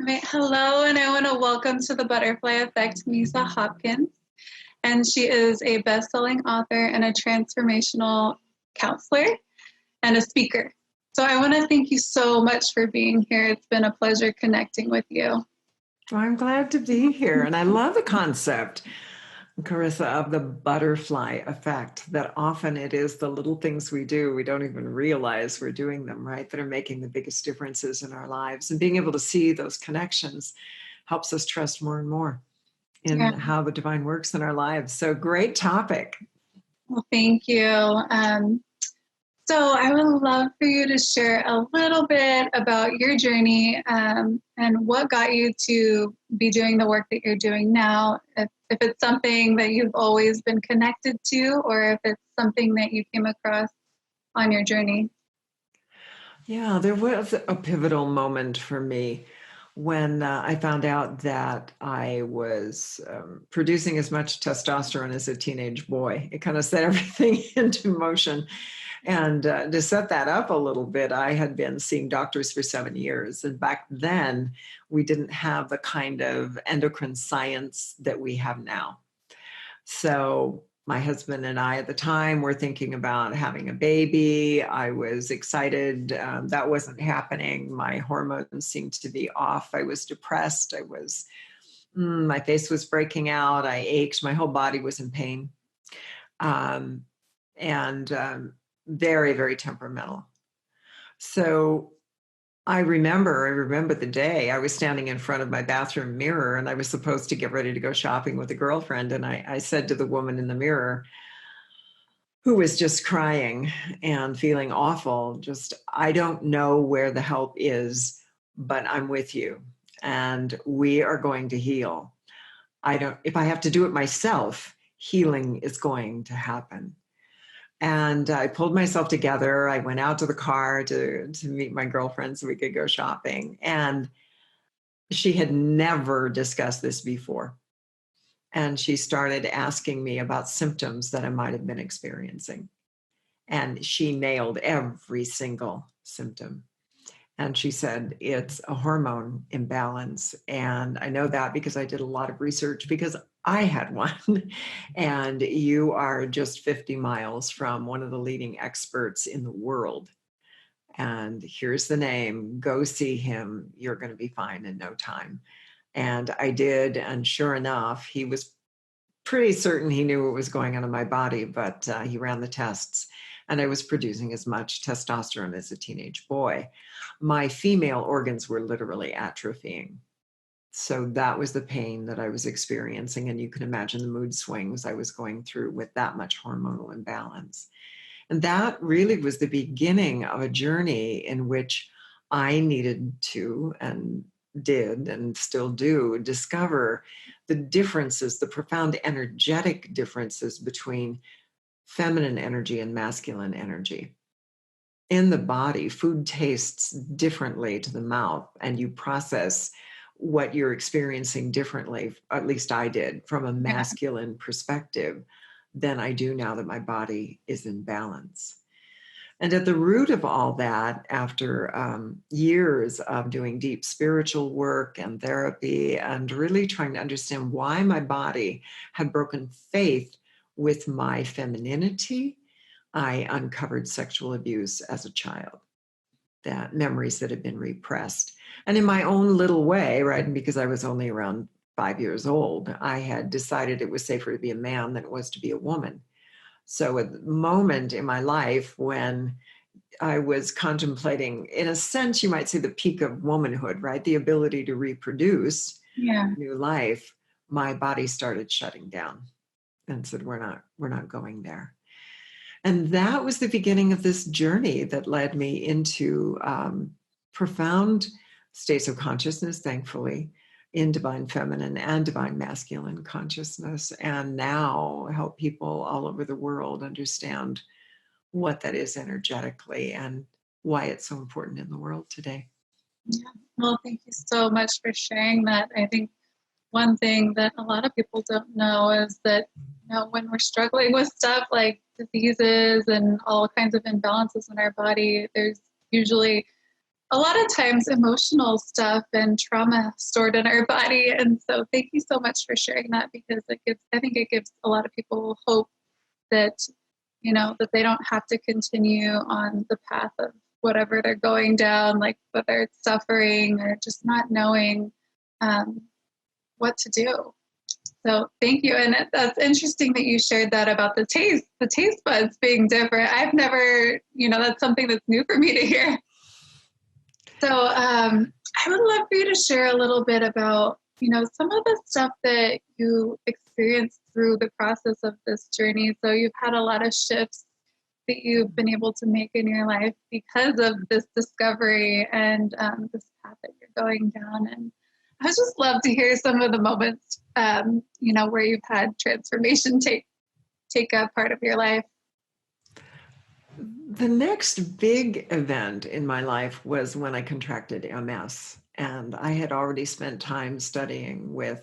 Right. Hello, and I want to welcome to the Butterfly Effect Misa Hopkins. And she is a best-selling author and a transformational counselor and a speaker. So I want to thank you so much for being here. It's been a pleasure connecting with you. Well, I'm glad to be here. And I love the concept, Carissa, of the butterfly effect, that often it is the little things we do, we don't even realize we're doing them, right, that are making the biggest differences in our lives. And being able to see those connections helps us trust more and more in how the divine works in our lives. So great topic. Well, thank you. So I would love for you to share a little bit about your journey and what got you to be doing the work that you're doing now. If it's something that you've always been connected to, or if it's something that you came across on your journey. Yeah, there was a pivotal moment for me when I found out that I was producing as much testosterone as a teenage boy. It kind of set everything into motion. And to set that up a little bit, I had been seeing doctors for 7 years. And back then, we didn't have the kind of endocrine science that we have now. So my husband and I at the time were thinking about having a baby. I was excited. That wasn't happening. My hormones seemed to be off. I was depressed. My face was breaking out. I ached. My whole body was in pain. And very, very temperamental. So I remember the day I was standing in front of my bathroom mirror and I was supposed to get ready to go shopping with a girlfriend. And I said to the woman in the mirror, who was just crying and feeling awful, I don't know where the help is, but I'm with you and we are going to heal. If I have to do it myself, healing is going to happen. And I pulled myself together. I went out to the car to meet my girlfriend so we could go shopping. And she had never discussed this before. And she started asking me about symptoms that I might have been experiencing. And she nailed every single symptom. And she said, it's a hormone imbalance. And I know that because I did a lot of research because I had one. And you are just 50 miles from one of the leading experts in the world. And here's the name. Go see him. You're going to be fine in no time. And I did. And sure enough, he was pretty certain he knew what was going on in my body, but he ran the tests. And I was producing as much testosterone as a teenage boy. My female organs were literally atrophying. So that was the pain that I was experiencing. And you can imagine the mood swings I was going through with that much hormonal imbalance. And that really was the beginning of a journey in which I needed to and did and still do discover the differences, the profound energetic differences between feminine energy and masculine energy. In the body, food tastes differently to the mouth, and you process what you're experiencing differently, at least I did, from a masculine perspective than I do now that my body is in balance. And at the root of all that, after years of doing deep spiritual work and therapy and really trying to understand why my body had broken faith with my femininity, I uncovered sexual abuse as a child, that memories that had been repressed. And in my own little way, right, and because I was only around 5 years old, I had decided it was safer to be a man than it was to be a woman. So at the moment in my life when I was contemplating, in a sense, you might say the peak of womanhood, right? The ability to reproduce new life, my body started shutting down and said, we're not going there. And that was the beginning of this journey that led me into profound states of consciousness, thankfully, in divine feminine and divine masculine consciousness, and now help people all over the world understand what that is energetically and why it's so important in the world today. Yeah. Well, thank you so much for sharing that. I think one thing that a lot of people don't know is that, when we're struggling with stuff like diseases and all kinds of imbalances in our body, there's usually a lot of times emotional stuff and trauma stored in our body. And so thank you so much for sharing that, because I think it gives a lot of people hope that, that they don't have to continue on the path of whatever they're going down, like whether it's suffering or just not knowing what to do. So thank you. And that's interesting that you shared that about the taste buds being different. I've never, that's something that's new for me to hear. So I would love for you to share a little bit about, some of the stuff that you experienced through the process of this journey. So you've had a lot of shifts that you've been able to make in your life because of this discovery and this path that you're going down. And I would just love to hear some of the moments, where you've had transformation take a part of your life. The next big event in my life was when I contracted MS. And I had already spent time studying with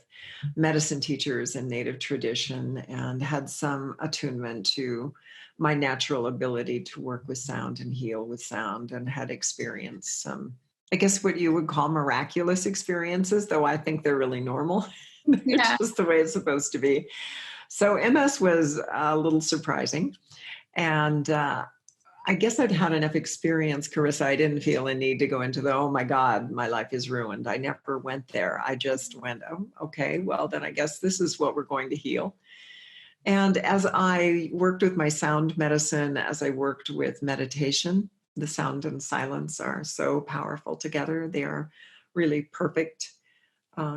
medicine teachers in Native tradition and had some attunement to my natural ability to work with sound and heal with sound, and had experienced some, I guess, what you would call miraculous experiences, though I think they're really normal. Yeah. It's just the way it's supposed to be. So MS was a little surprising. And I guess I'd had enough experience, Carissa. I didn't feel a need to go into oh my God, my life is ruined. I never went there. I just went, oh, okay, well, then I guess this is what we're going to heal. And as I worked with my sound medicine, as I worked with meditation, the sound and silence are so powerful together. They are really perfect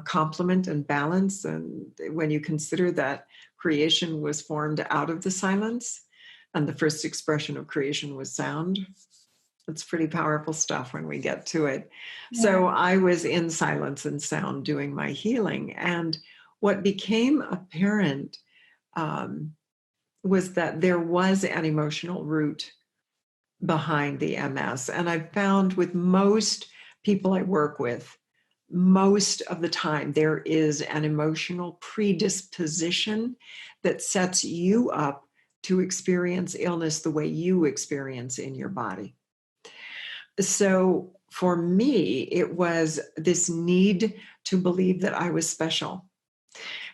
complement and balance. And when you consider that creation was formed out of the silence, and the first expression of creation was sound, it's pretty powerful stuff when we get to it. Yeah. So I was in silence and sound doing my healing. And what became apparent was that there was an emotional root behind the MS. And I found with most people I work with, most of the time, there is an emotional predisposition that sets you up to experience illness the way you experience in your body. So for me, it was this need to believe that I was special.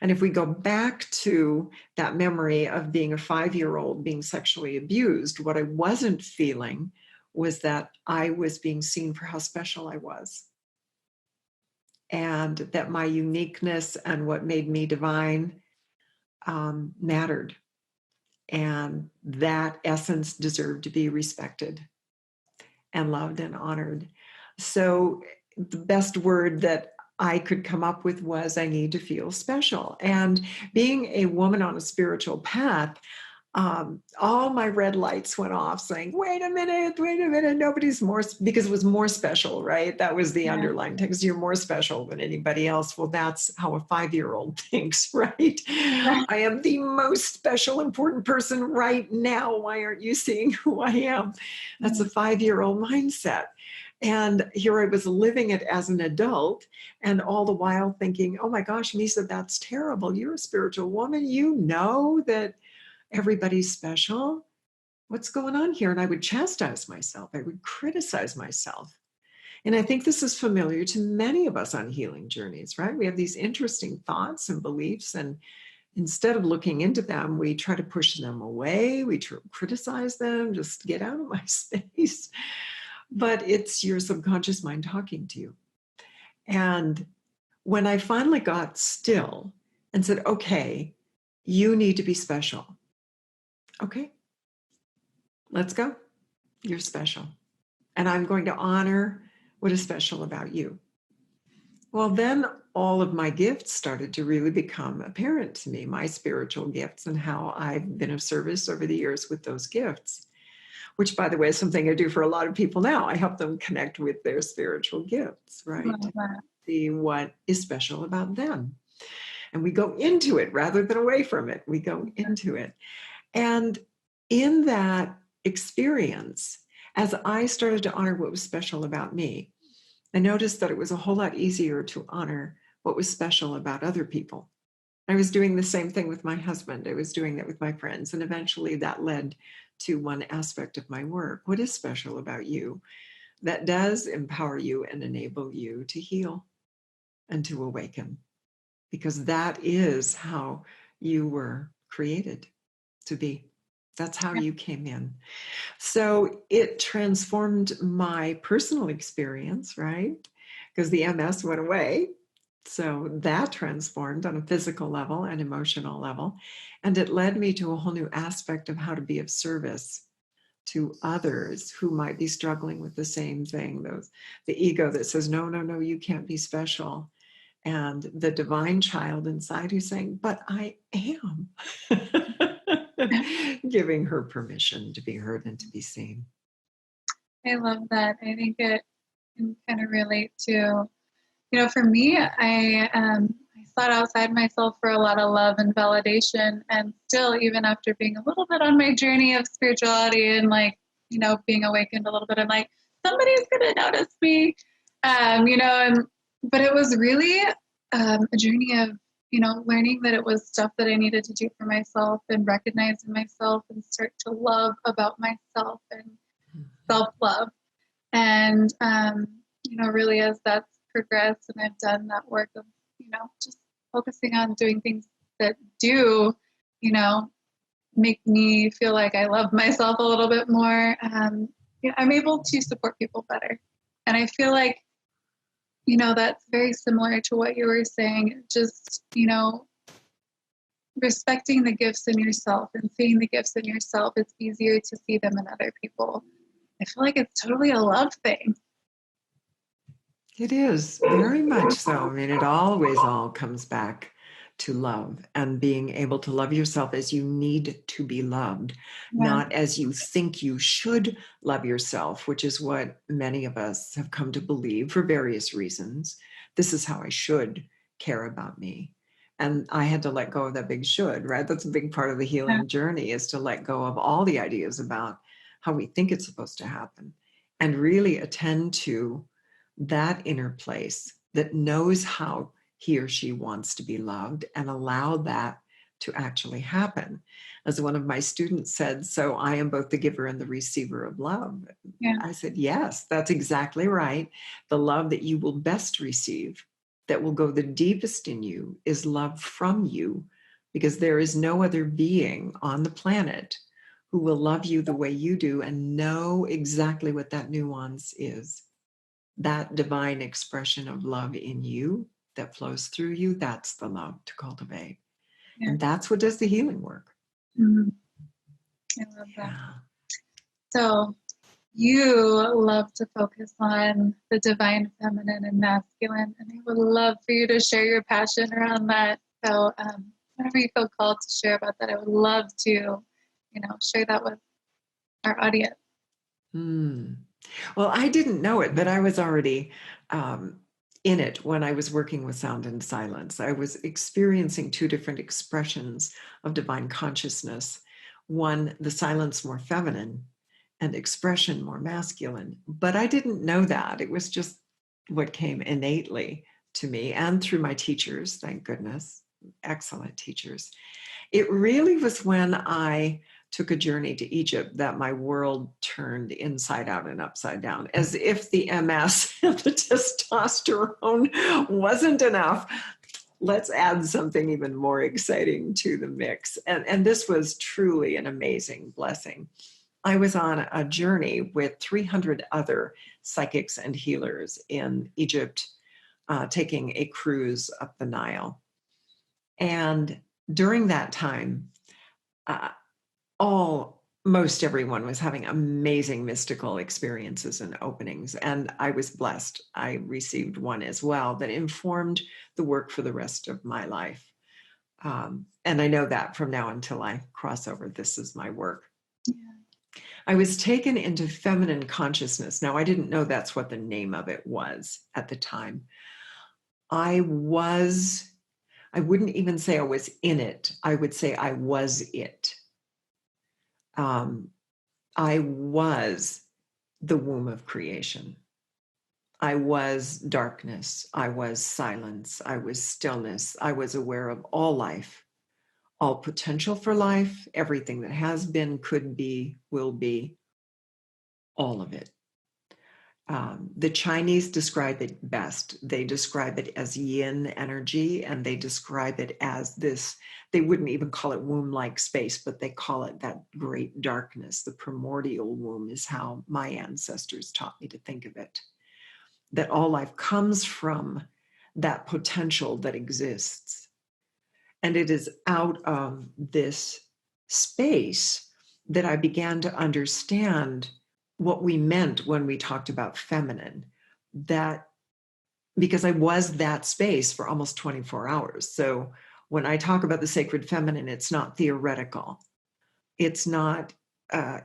And if we go back to that memory of being a 5-year-old being sexually abused, what I wasn't feeling was that I was being seen for how special I was. And that my uniqueness and what made me divine mattered. And that essence deserved to be respected and loved and honored. So the best word that I could come up with was I need to feel special. And being a woman on a spiritual path, all my red lights went off saying, wait a minute, nobody's more, because it was more special, right? That was the underlying text. You're more special than anybody else. Well, that's how a 5-year-old thinks, right? I am the most special, important person right now. Why aren't you seeing who I am? That's a 5-year-old mindset. And here I was living it as an adult, and all the while thinking, oh my gosh, Misa, that's terrible. You're a spiritual woman. You know that everybody's special. What's going on here? And I would chastise myself. I would criticize myself. And I think this is familiar to many of us on healing journeys, right? We have these interesting thoughts and beliefs, and instead of looking into them, we try to push them away. We criticize them, just get out of my space. But it's your subconscious mind talking to you. And when I finally got still and said, okay, you need to be special. Okay, let's go. You're special. And I'm going to honor what is special about you. Well, then all of my gifts started to really become apparent to me, my spiritual gifts and how I've been of service over the years with those gifts, which, by the way, is something I do for a lot of people now. I help them connect with their spiritual gifts, right? See what is special about them. And we go into it rather than away from it. We go into it. And in that experience, as I started to honor what was special about me, I noticed that it was a whole lot easier to honor what was special about other people. I was doing the same thing with my husband. I was doing that with my friends. And eventually that led to one aspect of my work. What is special about you? that does empower you and enable you to heal and to awaken, because that is how you were created to be. That's how Yeah. you came in. So it transformed my personal experience, right? Because the MS went away. So that transformed on a physical level and emotional level. And it led me to a whole new aspect of how to be of service to others who might be struggling with the same thing. The ego that says, no, no, no, you can't be special. And the divine child inside who's saying, but I am. Giving her permission to be heard and to be seen. I love that. I think it can kind of relate to, for me, I sought outside myself for a lot of love and validation, and still, even after being a little bit on my journey of spirituality and being awakened a little bit, I'm like, somebody's gonna notice me, but it was really a journey of learning that it was stuff that I needed to do for myself and recognizing myself and start to love about myself and self-love. And, really as that's progressed and I've done that work of, just focusing on doing things that do, make me feel like I love myself a little bit more, I'm able to support people better. And I feel like, that's very similar to what you were saying, just, respecting the gifts in yourself and seeing the gifts in yourself, it's easier to see them in other people. I feel like it's totally a love thing. It is very much so. I mean, it always all comes back to love and being able to love yourself as you need to be loved, Yeah. not as you think you should love yourself, which is what many of us have come to believe for various reasons. This is how I should care about me. And I had to let go of that big should, right? That's a big part of the healing journey, is to let go of all the ideas about how we think it's supposed to happen and really attend to that inner place that knows how he or she wants to be loved and allow that to actually happen. As one of my students said, so I am both the giver and the receiver of love. Yeah. I said, yes, that's exactly right. The love that you will best receive, that will go the deepest in you, is love from you, because there is no other being on the planet who will love you the way you do and know exactly what that nuance is. That divine expression of love in you that flows through you, that's the love to cultivate. Yeah. And that's what does the healing work. Mm-hmm. I love that. Yeah. So you love to focus on the divine feminine and masculine, and I would love for you to share your passion around that. So whenever you feel called to share about that, I would love to, share that with our audience. Well, I didn't know it, but I was already in it when I was working with sound and silence. I was experiencing two different expressions of divine consciousness. One, the silence more feminine and expression more masculine. But I didn't know that. It was just what came innately to me and through my teachers, thank goodness, excellent teachers. It really was when I took a journey to Egypt that my world turned inside out and upside down, as if the MS and the testosterone wasn't enough. Let's add something even more exciting to the mix. And this was truly an amazing blessing. I was on a journey with 300 other psychics and healers in Egypt, taking a cruise up the Nile. And during that time, most everyone was having amazing mystical experiences and openings. And I was blessed. I received one as well that informed the work for the rest of my life. And I know that from now until I cross over, this is my work. Yeah. I was taken into feminine consciousness. Now, I didn't know that's what the name of it was at the time. I wouldn't even say I was in it. I would say I was it. I was the womb of creation. I was darkness. I was silence. I was stillness. I was aware of all life, all potential for life, everything that has been, could be, will be, all of it. The Chinese describe it best. They describe it as yin energy, and they describe it as this, they wouldn't even call it womb-like space, but they call it that great darkness. The primordial womb is how my ancestors taught me to think of it. That all life comes from that potential that exists. And it is out of this space that I began to understand what we meant when we talked about feminine, that because I was that space for almost 24 hours. So when I talk about the sacred feminine, it's not theoretical. It's not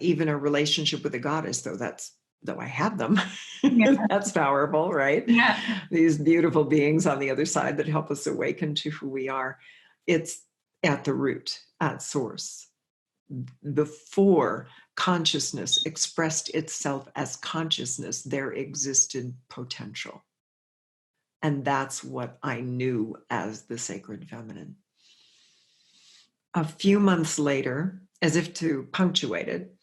even a relationship with a goddess, though I have them. Yeah. That's powerful, right? Yeah. These beautiful beings on the other side that help us awaken to who we are. It's at the root, at source. Before consciousness expressed itself as consciousness, there existed potential. And that's what I knew as the sacred feminine. A few months later, as if to punctuate it,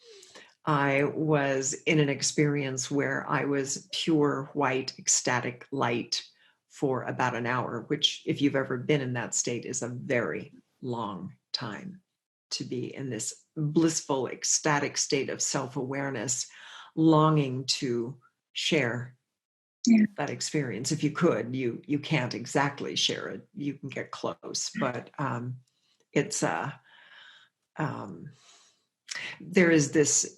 I was in an experience where I was pure white, ecstatic light for about an hour, which, if you've ever been in that state, is a very long time to be in this blissful, ecstatic state of self-awareness, longing to share that experience. If you could, you can't exactly share it. You can get close, but it's there is this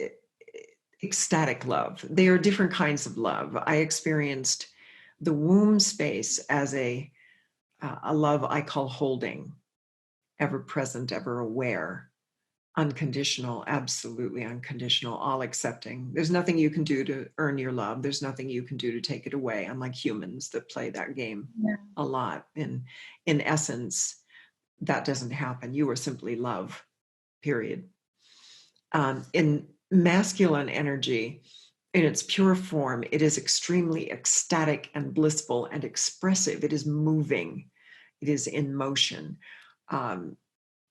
ecstatic love. There are different kinds of love. I experienced the womb space as a love I call holding, ever present, ever aware, unconditional, absolutely unconditional, all accepting. There's nothing you can do to earn your love. There's nothing you can do to take it away, unlike humans that play that game a lot. In essence, that doesn't happen. You are simply love, period. In masculine energy, in its pure form, it is extremely ecstatic and blissful and expressive. It is moving. It is in motion.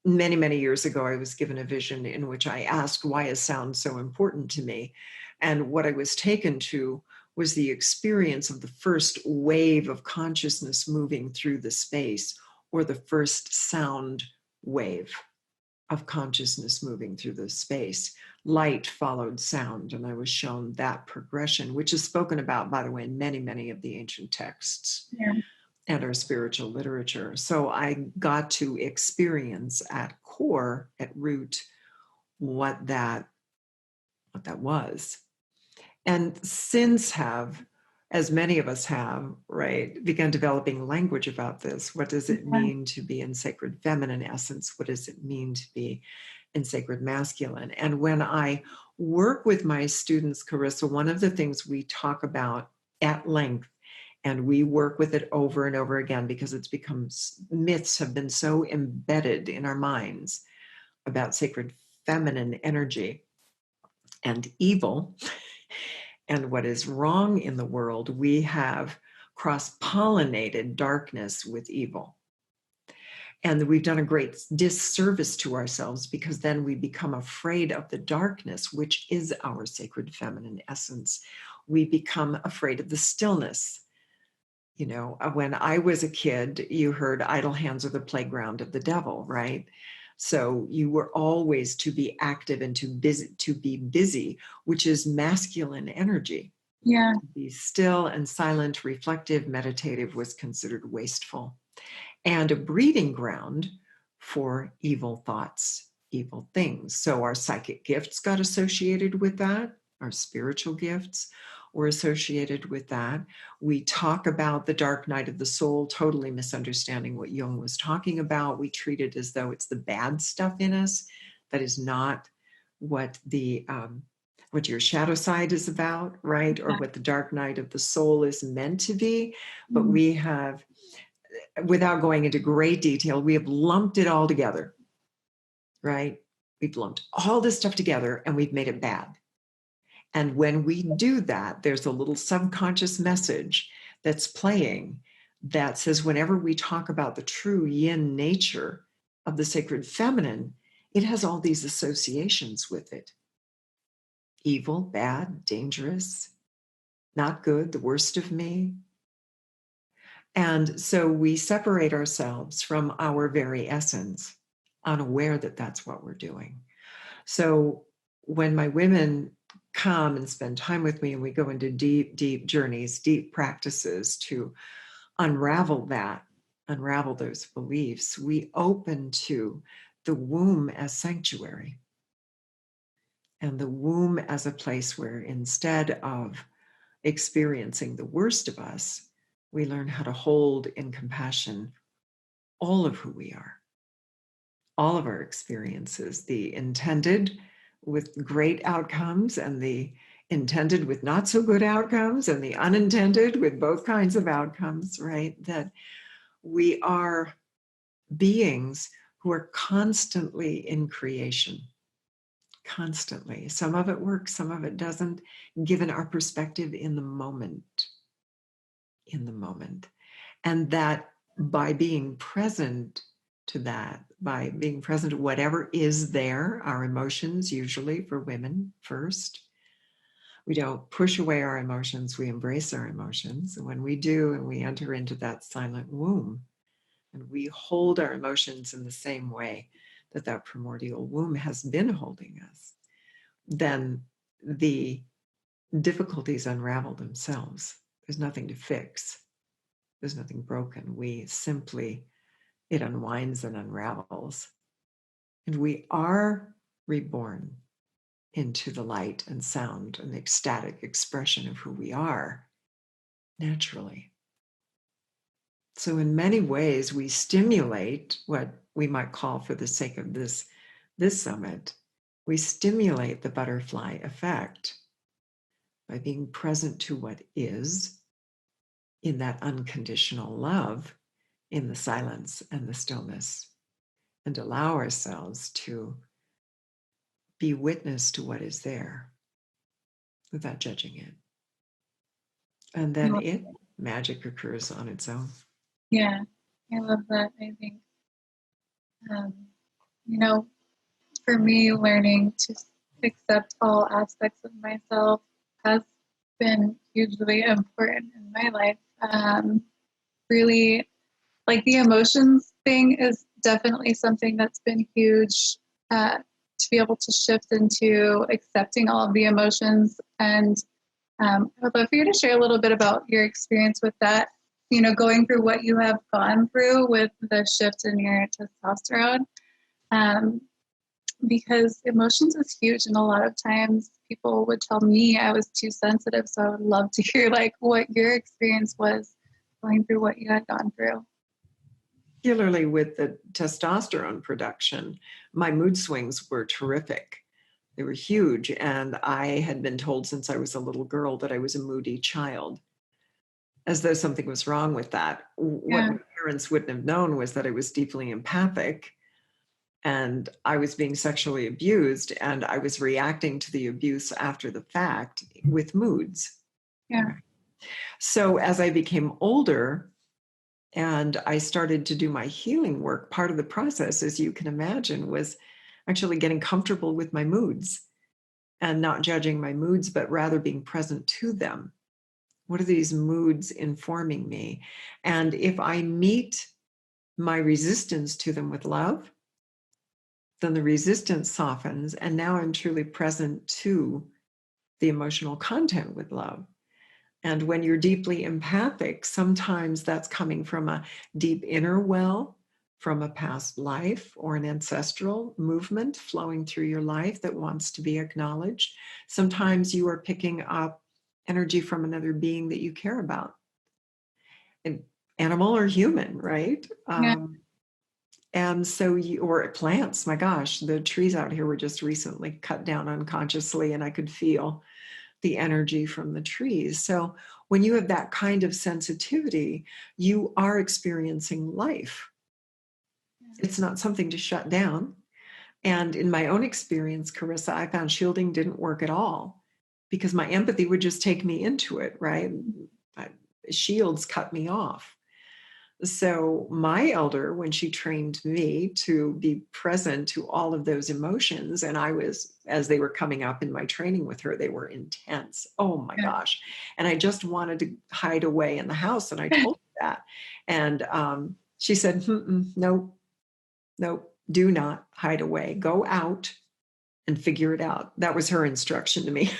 Many, many years ago, I was given a vision in which I asked, why is sound so important to me? And what I was taken to was the experience of the first wave of consciousness moving through the space, or the first sound wave of consciousness moving through the space. Light followed sound, and I was shown that progression, which is spoken about, by the way, in many, many of the ancient texts and our spiritual literature. So I got to experience at core, at root, what that was. And since have, as many of us have, right, begun developing language about this. What does it mean to be in sacred feminine essence? What does it mean to be in sacred masculine? And when I work with my students, Carissa, one of the things we talk about at length, and we work with it over and over again because it's become, myths have been so embedded in our minds about sacred feminine energy and evil and what is wrong in the world. We have cross-pollinated darkness with evil. And we've done a great disservice to ourselves because then we become afraid of the darkness, which is our sacred feminine essence. We become afraid of the stillness. You know, when I was a kid, you heard idle hands are the playground of the devil, right? So you were always to be active and to be busy, which is masculine energy. Yeah. To be still and silent, reflective, meditative was considered wasteful, and a breeding ground for evil thoughts, evil things. So our psychic gifts got associated with that. Our spiritual gifts were associated with that. We talk about the dark night of the soul, totally misunderstanding what Jung was talking about. We treat it as though it's the bad stuff in us. That is not what what your shadow side is about, right? Or what the dark night of the soul is meant to be. But we have, without going into great detail, we have lumped it all together, right? We've lumped all this stuff together and we've made it bad. And when we do that, there's a little subconscious message that's playing that says whenever we talk about the true yin nature of the sacred feminine, it has all these associations with it. Evil, bad, dangerous, not good, the worst of me. And so we separate ourselves from our very essence, unaware that that's what we're doing. So when my women come and spend time with me and we go into deep, deep journeys, deep practices to unravel that, unravel those beliefs, we open to the womb as sanctuary. And the womb as a place where instead of experiencing the worst of us, we learn how to hold in compassion all of who we are, all of our experiences, the intended with great outcomes and the intended with not so good outcomes and the unintended with both kinds of outcomes, right? That we are beings who are constantly in creation, constantly. Some of it works, some of it doesn't, given our perspective in the moment, in the moment. And that by being present to that, by being present to whatever is there, our emotions, usually for women first, we don't push away our emotions, we embrace our emotions. And when we do, and we enter into that silent womb, and we hold our emotions in the same way that that primordial womb has been holding us, then the difficulties unravel themselves. There's nothing to fix. There's nothing broken. We simply, it unwinds and unravels. And we are reborn into the light and sound and the ecstatic expression of who we are naturally. So in many ways, we stimulate what we might call, for the sake of this summit, we stimulate the butterfly effect by being present to what is in that unconditional love, in the silence and the stillness, and allow ourselves to be witness to what is there without judging it. And then magic occurs on its own. Yeah, I love that. I think, you know, for me, learning to accept all aspects of myself has been hugely important in my life. Really, like the emotions thing is definitely something that's been huge, to be able to shift into accepting all of the emotions. And I would love for you to share a little bit about your experience with that, you know, going through what you have gone through with the shift in your testosterone. Because emotions is huge, and a lot of times people would tell me I was too sensitive. So I would love to hear like what your experience was going through what you had gone through. Particularly with the testosterone production, my mood swings were terrific. They were huge, and I had been told since I was a little girl that I was a moody child, as though something was wrong with that. What my parents wouldn't have known was that I was deeply empathic, and I was being sexually abused, and I was reacting to the abuse after the fact with moods. Yeah. So as I became older and I started to do my healing work, part of the process, as you can imagine, was actually getting comfortable with my moods and not judging my moods, but rather being present to them. What are these moods informing me? And if I meet my resistance to them with love, then the resistance softens, and now I'm truly present to the emotional content with love. And when you're deeply empathic, sometimes that's coming from a deep inner well, from a past life or an ancestral movement flowing through your life that wants to be acknowledged. Sometimes you are picking up energy from another being that you care about, an animal or human, right? Yeah. And so or plants, my gosh, the trees out here were just recently cut down unconsciously, and I could feel the energy from the trees. So when you have that kind of sensitivity, you are experiencing life. It's not something to shut down. And in my own experience, Carissa, I found shielding didn't work at all because my empathy would just take me into it, right? Shields cut me off. So my elder, when she trained me to be present to all of those emotions, and I was, as they were coming up in my training with her, they were intense. Oh my Yeah. gosh. And I just wanted to hide away in the house. And I told her that. And she said, no, no, do not hide away. Go out and figure it out. That was her instruction to me.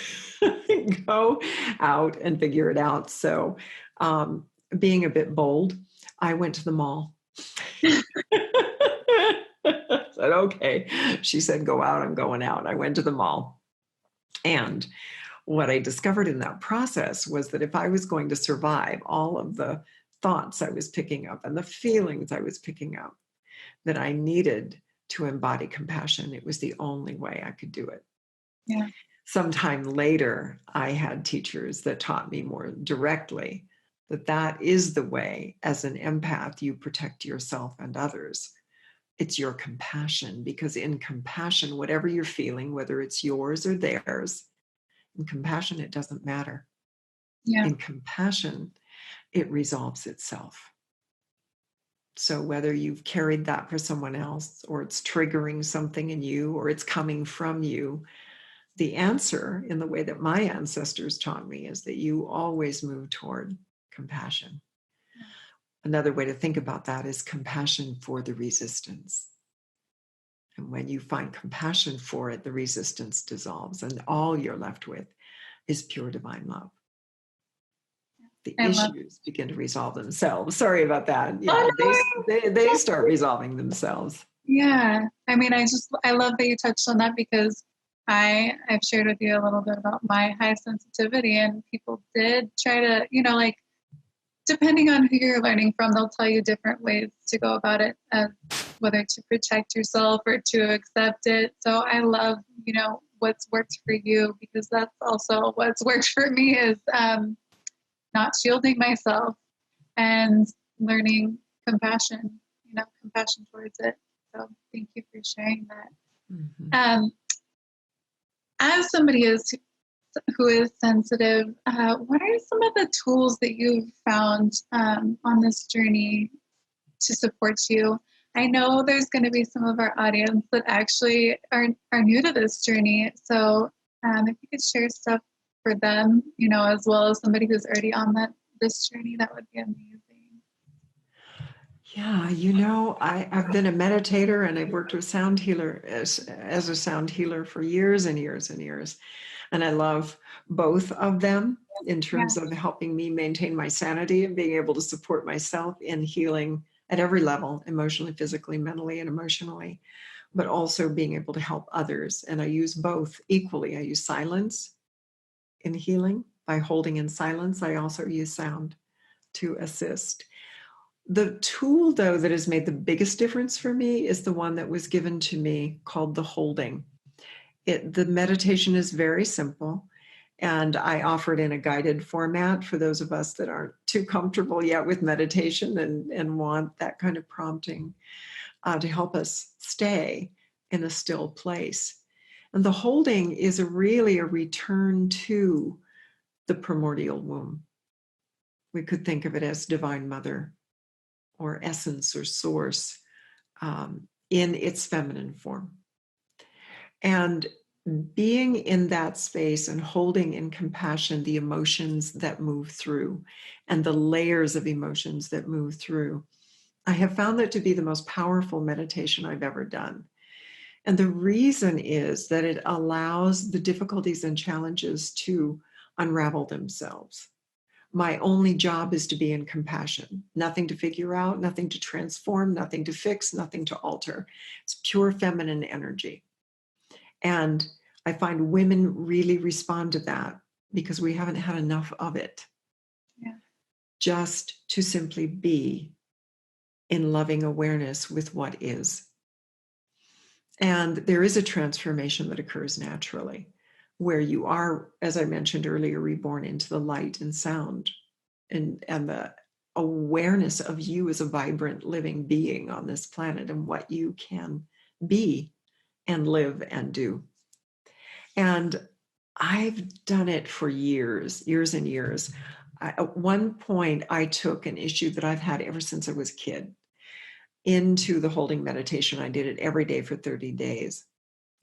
Go out and figure it out. So being a bit bold, I went to the mall. I said, okay. She said, go out, I'm going out. I went to the mall. And what I discovered in that process was that if I was going to survive all of the thoughts I was picking up and the feelings I was picking up, that I needed to embody compassion. It was the only way I could do it. Yeah. Sometime later, I had teachers that taught me more directly that that is the way, as an empath, you protect yourself and others. It's your compassion, because in compassion, whatever you're feeling, whether it's yours or theirs, in compassion, it doesn't matter. Yeah. In compassion, it resolves itself. So whether you've carried that for someone else, or it's triggering something in you, or it's coming from you, the answer, in the way that my ancestors taught me, is that you always move toward compassion. Another way to think about that is compassion for the resistance. And when you find compassion for it, the resistance dissolves, and all you're left with is pure divine love. The I love. issues begin to resolve themselves. Sorry about that. Yeah, Oh, no. they start resolving themselves. Yeah. I mean, I love that you touched on that, because I've shared with you a little bit about my high sensitivity, and people did try to, like, depending on who you're learning from, they'll tell you different ways to go about it, whether to protect yourself or to accept it. So I love, what's worked for you, because that's also what's worked for me, is not shielding myself and learning compassion, compassion towards it. So thank you for sharing that. Mm-hmm. As somebody who is sensitive, what are some of the tools that you've found on this journey to support you? I know there's going to be some of our audience that actually are new to this journey. So if you could share stuff for them, as well as somebody who's already on this journey, that would be amazing. Yeah, I've been a meditator, and I've worked with sound healer as a sound healer for years and years and years. And I love both of them in terms of helping me maintain my sanity and being able to support myself in healing at every level, emotionally, physically, mentally, and emotionally, but also being able to help others. And I use both equally. I use silence in healing by holding in silence. I also use sound to assist. The tool, though, that has made the biggest difference for me is the one that was given to me called the holding. The meditation is very simple, and I offer it in a guided format for those of us that aren't too comfortable yet with meditation and want that kind of prompting to help us stay in a still place. And the holding is really a return to the primordial womb. We could think of it as Divine Mother, or essence, or source, in its feminine form. And being in that space and holding in compassion the emotions that move through and the layers of emotions that move through, I have found that to be the most powerful meditation I've ever done. And the reason is that it allows the difficulties and challenges to unravel themselves. My only job is to be in compassion, nothing to figure out, nothing to transform, nothing to fix, nothing to alter. It's pure feminine energy. And I find women really respond to that because we haven't had enough of it. Yeah. Just to simply be in loving awareness with what is. And there is a transformation that occurs naturally, where you are, as I mentioned earlier, reborn into the light and sound and the awareness of you as a vibrant living being on this planet and what you can be and live and do. And I've done it for years and years. At one point, I took an issue that I've had ever since I was a kid into the holding meditation. I did it every day for 30 days.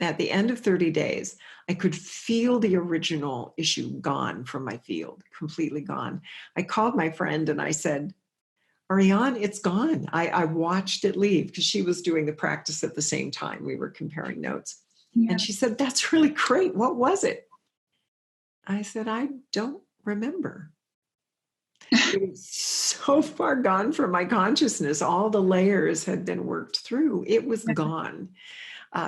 At the end of 30 days, I could feel the original issue gone from my field, completely gone. I called my friend and I said, Ariane, it's gone. I watched it leave because she was doing the practice at the same time. We were comparing notes. Yeah. And she said, that's really great. What was it? I said, I don't remember. It was so far gone from my consciousness. All the layers had been worked through. It was gone.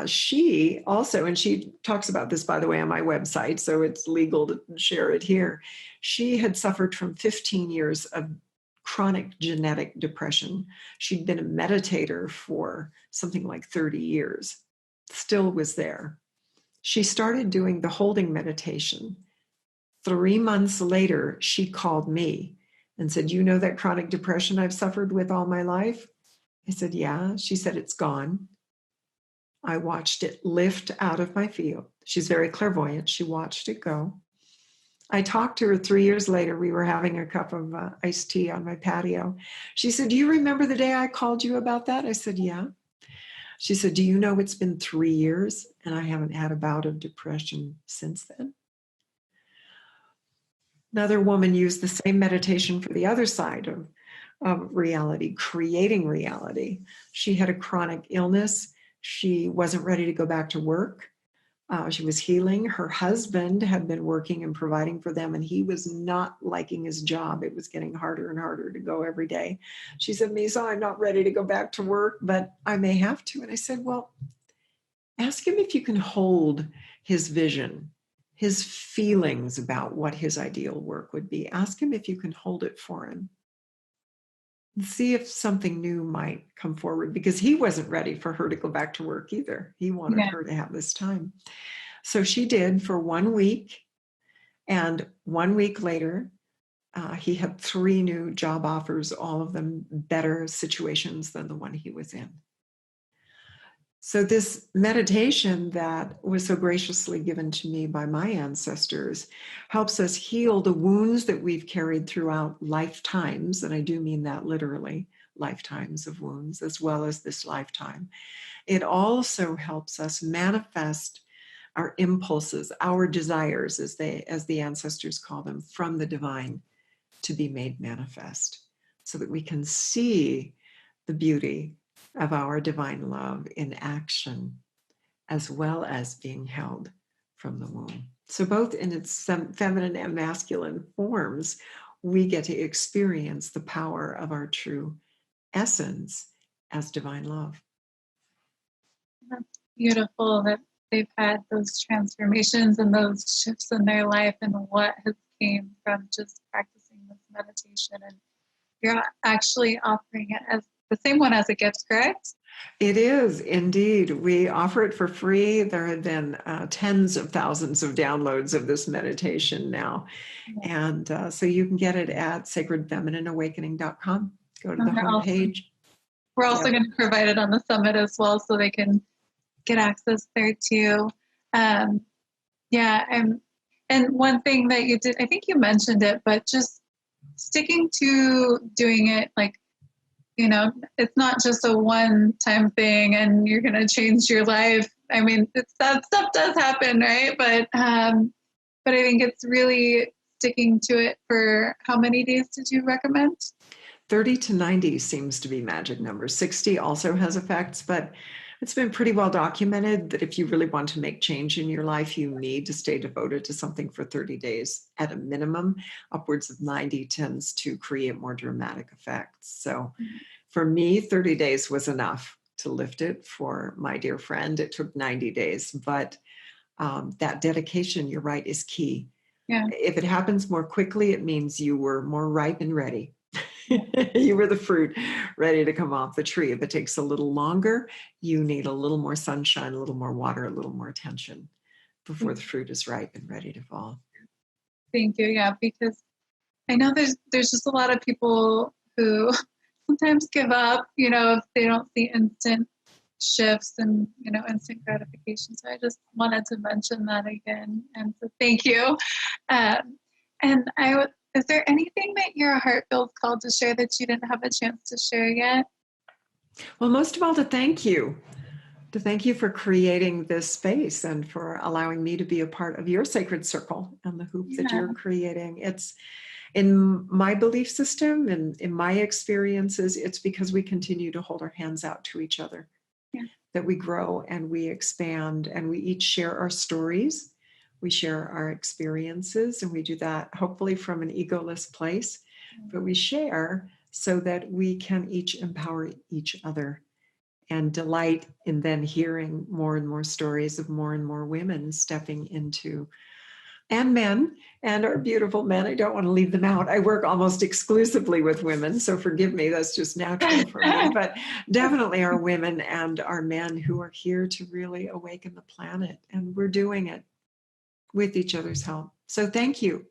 She also, and she talks about this, by the way, on my website, so it's legal to share it here. She had suffered from 15 years of chronic genetic depression. She'd been a meditator for something like 30 years, still was there. She started doing the holding meditation. 3 months later, she called me and said, you know that chronic depression I've suffered with all my life? I said, yeah. She said, it's gone. I watched it lift out of my field. She's very clairvoyant. She watched it go. I talked to her 3 years later. We were having a cup of iced tea on my patio. She said, do you remember the day I called you about that? I said, yeah. She said, do you know it's been 3 years and I haven't had a bout of depression since then? Another woman used the same meditation for the other side of reality, creating reality. She had a chronic illness. She wasn't ready to go back to work. She was healing. Her husband had been working and providing for them, and he was not liking his job. It was getting harder and harder to go every day. She said, Misa, I'm not ready to go back to work, but I may have to. And I said, well, ask him if you can hold his vision, his feelings about what his ideal work would be. Ask him if you can hold it for him. And see if something new might come forward, because he wasn't ready for her to go back to work either. He wanted her to have this time. So she did for 1 week. And 1 week later, he had 3 new job offers, all of them better situations than the one he was in. So this meditation that was so graciously given to me by my ancestors helps us heal the wounds that we've carried throughout lifetimes, and I do mean that literally, lifetimes of wounds, as well as this lifetime. It also helps us manifest our impulses, our desires, as the ancestors call them, from the divine to be made manifest, so that we can see the beauty of our divine love in action, as well as being held from the womb. So both in its feminine and masculine forms, we get to experience the power of our true essence as divine love. That's beautiful that they've had those transformations and those shifts in their life, and what has came from just practicing this meditation. And you're actually offering it as the same one as a gift, correct? It is indeed. We offer it for free. There have been tens of thousands of downloads of this meditation now. And so you can get it at sacredfemininawakening.com. Go to the homepage. We're also going to provide it on the summit as well, so they can get access there too. And one thing that you did, I think you mentioned it, but just sticking to doing it, like, it's not just a one-time thing and you're going to change your life. I mean, that stuff does happen, right? But I think it's really sticking to it for how many days did you recommend? 30 to 90 seems to be magic numbers. 60 also has effects, but it's been pretty well documented that if you really want to make change in your life, you need to stay devoted to something for 30 days at a minimum. Upwards of 90 tends to create more dramatic effects. So for me, 30 days was enough to lift it. For my dear friend, it took 90 days. But that dedication, you're right, is key. Yeah. If it happens more quickly, it means you were more ripe and ready. You were the fruit ready to come off the tree. If it takes a little longer, you need a little more sunshine, a little more water, a little more attention before the fruit is ripe and ready to fall. Thank you. Yeah, because I know there's just a lot of people who sometimes give up, if they don't see instant shifts and, instant gratification. So I just wanted to mention that again. And so thank you. And Is there anything that your heart feels called to share that you didn't have a chance to share yet? Well, most of all, to thank you. To thank you for creating this space and for allowing me to be a part of your sacred circle and the hoop that Yeah, you're creating. It's in my belief system and in my experiences, it's because we continue to hold our hands out to each other yeah, that we grow and we expand and we each share our stories. We share our experiences, and we do that hopefully from an egoless place, but we share so that we can each empower each other and delight in then hearing more and more stories of more and more women stepping into, and men, and our beautiful men. I don't want to leave them out. I work almost exclusively with women, so forgive me, that's just natural for me. But definitely our women and our men who are here to really awaken the planet. And we're doing it with each other's help. So thank you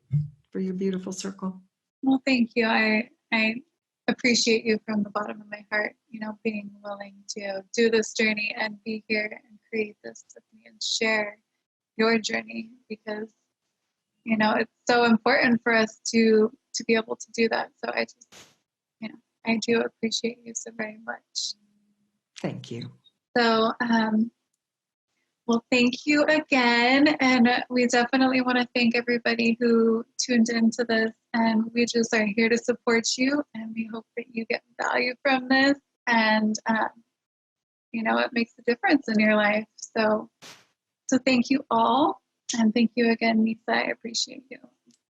for your beautiful circle. well, thank you. I appreciate you from the bottom of my heart, being willing to do this journey and be here and create this with me and share your journey, because it's so important for us to be able to do that. So I do appreciate you so very much. Thank you. So well, thank you again. And we definitely want to thank everybody who tuned into this. And we just are here to support you. And we hope that you get value from this. And, it makes a difference in your life. So thank you all. And thank you again, Misa. I appreciate you.